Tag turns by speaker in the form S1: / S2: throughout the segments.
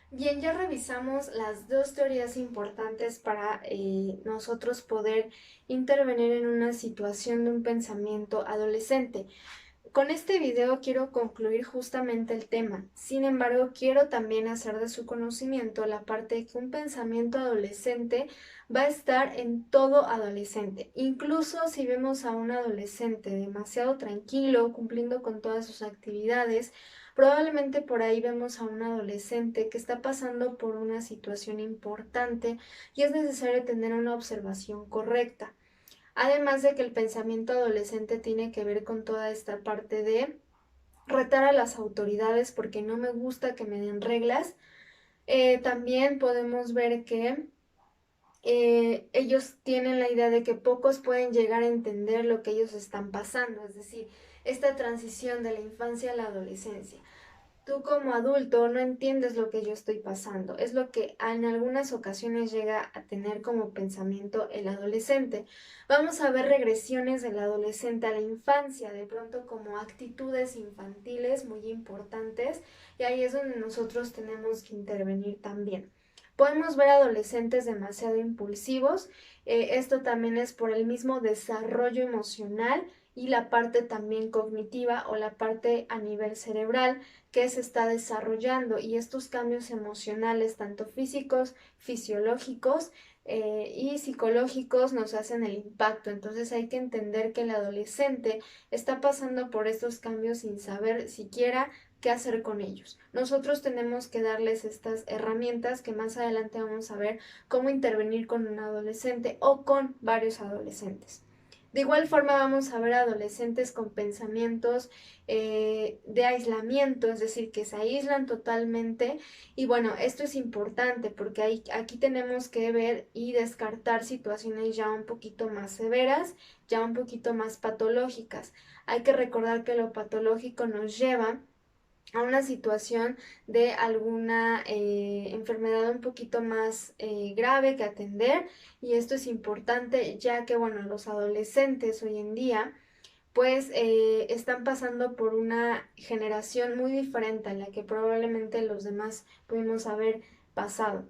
S1: Bien, ya revisamos las dos teorías importantes para nosotros poder intervenir en una situación de un pensamiento adolescente. Con este video quiero concluir justamente el tema. Sin embargo, quiero también hacer de su conocimiento la parte de que un pensamiento adolescente va a estar en todo adolescente. Incluso si vemos a un adolescente demasiado tranquilo, cumpliendo con todas sus actividades, probablemente por ahí vemos a un adolescente que está pasando por una situación importante y es necesario tener una observación correcta. Además de que el pensamiento adolescente tiene que ver con toda esta parte de retar a las autoridades porque no me gusta que me den reglas. También podemos ver que ellos tienen la idea de que pocos pueden llegar a entender lo que ellos están pasando, es decir, esta transición de la infancia a la adolescencia. Tú como adulto no entiendes lo que yo estoy pasando. Es lo que en algunas ocasiones llega a tener como pensamiento el adolescente. Vamos a ver regresiones del adolescente a la infancia, de pronto como actitudes infantiles muy importantes, y ahí es donde nosotros tenemos que intervenir también. Podemos ver adolescentes demasiado impulsivos. Esto también es por el mismo desarrollo emocional y la parte también cognitiva o la parte a nivel cerebral que se está desarrollando, y estos cambios emocionales, tanto físicos, fisiológicos y psicológicos, nos hacen el impacto. Entonces hay que entender que el adolescente está pasando por estos cambios sin saber siquiera qué hacer con ellos. Nosotros tenemos que darles estas herramientas que más adelante vamos a ver cómo intervenir con un adolescente o con varios adolescentes. De igual forma vamos a ver adolescentes con pensamientos de aislamiento, es decir, que se aíslan totalmente. Y bueno, esto es importante porque aquí tenemos que ver y descartar situaciones ya un poquito más severas, ya un poquito más patológicas. Hay que recordar que lo patológico nos lleva a una situación de alguna enfermedad un poquito más grave que atender, y esto es importante ya que bueno, los adolescentes hoy en día pues están pasando por una generación muy diferente a la que probablemente los demás pudimos haber pasado.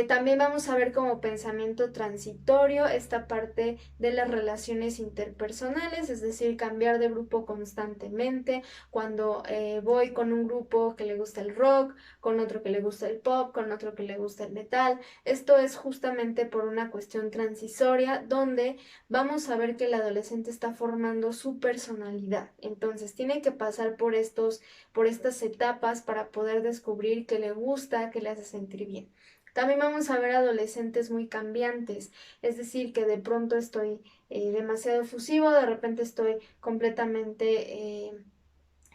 S1: También vamos a ver como pensamiento transitorio esta parte de las relaciones interpersonales, es decir, cambiar de grupo constantemente. Cuando voy con un grupo que le gusta el rock, con otro que le gusta el pop, con otro que le gusta el metal, esto es justamente por una cuestión transisoria donde vamos a ver que el adolescente está formando su personalidad. Entonces tiene que pasar por estas etapas para poder descubrir qué le gusta, qué le hace sentir bien. También vamos a ver adolescentes muy cambiantes, es decir, que de pronto estoy demasiado efusivo, de repente estoy completamente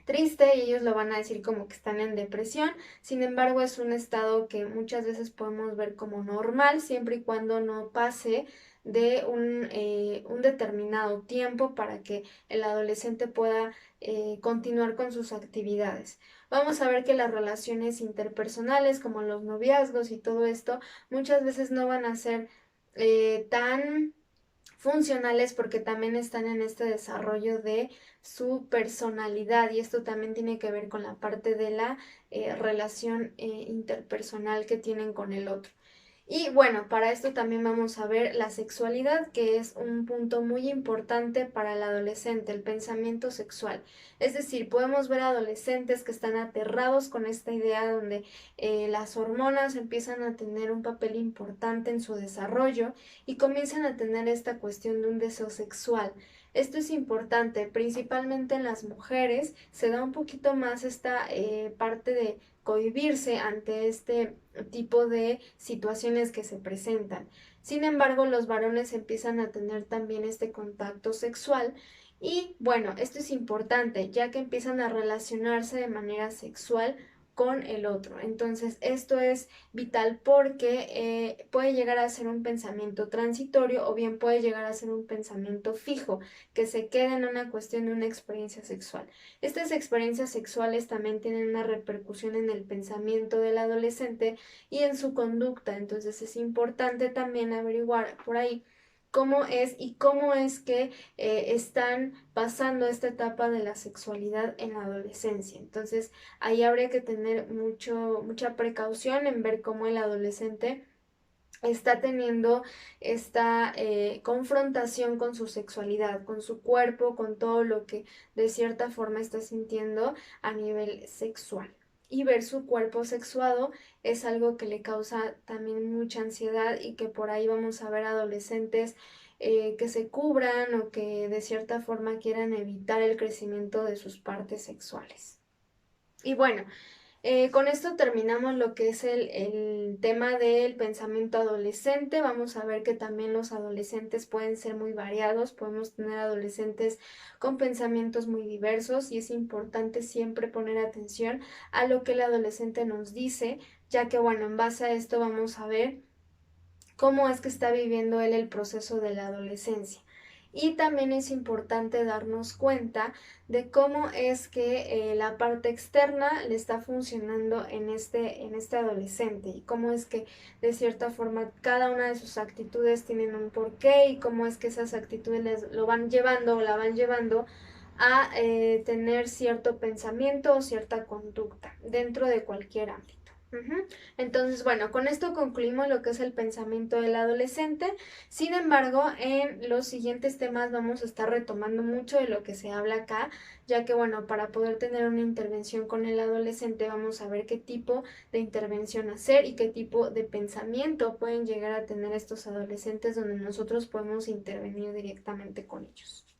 S1: triste y ellos lo van a decir como que están en depresión. Sin embargo, es un estado que muchas veces podemos ver como normal, siempre y cuando no pase de un determinado tiempo para que el adolescente pueda continuar con sus actividades. Vamos a ver que las relaciones interpersonales, como los noviazgos y todo esto, muchas veces no van a ser tan funcionales porque también están en este desarrollo de su personalidad, y esto también tiene que ver con la parte de la relación interpersonal que tienen con el otro. Y bueno, para esto también vamos a ver la sexualidad, que es un punto muy importante para el adolescente, el pensamiento sexual. Es decir, podemos ver adolescentes que están aterrados con esta idea donde las hormonas empiezan a tener un papel importante en su desarrollo y comienzan a tener esta cuestión de un deseo sexual. Esto es importante, principalmente en las mujeres, se da un poquito más esta parte de cohibirse ante este tipo de situaciones que se presentan. Sin embargo, los varones empiezan a tener también este contacto sexual, y bueno, esto es importante ya que empiezan a relacionarse de manera sexual con el otro. Entonces, esto es vital porque puede llegar a ser un pensamiento transitorio o bien puede llegar a ser un pensamiento fijo que se quede en una cuestión de una experiencia sexual. Estas experiencias sexuales también tienen una repercusión en el pensamiento del adolescente y en su conducta, entonces es importante también averiguar por ahí cómo es y cómo es que están pasando esta etapa de la sexualidad en la adolescencia. Entonces, ahí habría que tener mucha precaución en ver cómo el adolescente está teniendo esta confrontación con su sexualidad, con su cuerpo, con todo lo que de cierta forma está sintiendo a nivel sexual. Y ver su cuerpo sexuado es algo que le causa también mucha ansiedad y que por ahí vamos a ver adolescentes que se cubran o que de cierta forma quieran evitar el crecimiento de sus partes sexuales. Y bueno, con esto terminamos lo que es el tema del pensamiento adolescente. Vamos a ver que también los adolescentes pueden ser muy variados, podemos tener adolescentes con pensamientos muy diversos y es importante siempre poner atención a lo que el adolescente nos dice, ya que bueno, en base a esto vamos a ver cómo es que está viviendo él el proceso de la adolescencia. Y también es importante darnos cuenta de cómo es que la parte externa le está funcionando en este adolescente y cómo es que de cierta forma cada una de sus actitudes tienen un porqué y cómo es que esas actitudes lo van llevando o la van llevando a tener cierto pensamiento o cierta conducta dentro de cualquier ámbito. Entonces, bueno, con esto concluimos lo que es el pensamiento del adolescente. Sin embargo, en los siguientes temas vamos a estar retomando mucho de lo que se habla acá, ya que, bueno, para poder tener una intervención con el adolescente vamos a ver qué tipo de intervención hacer y qué tipo de pensamiento pueden llegar a tener estos adolescentes donde nosotros podemos intervenir directamente con ellos.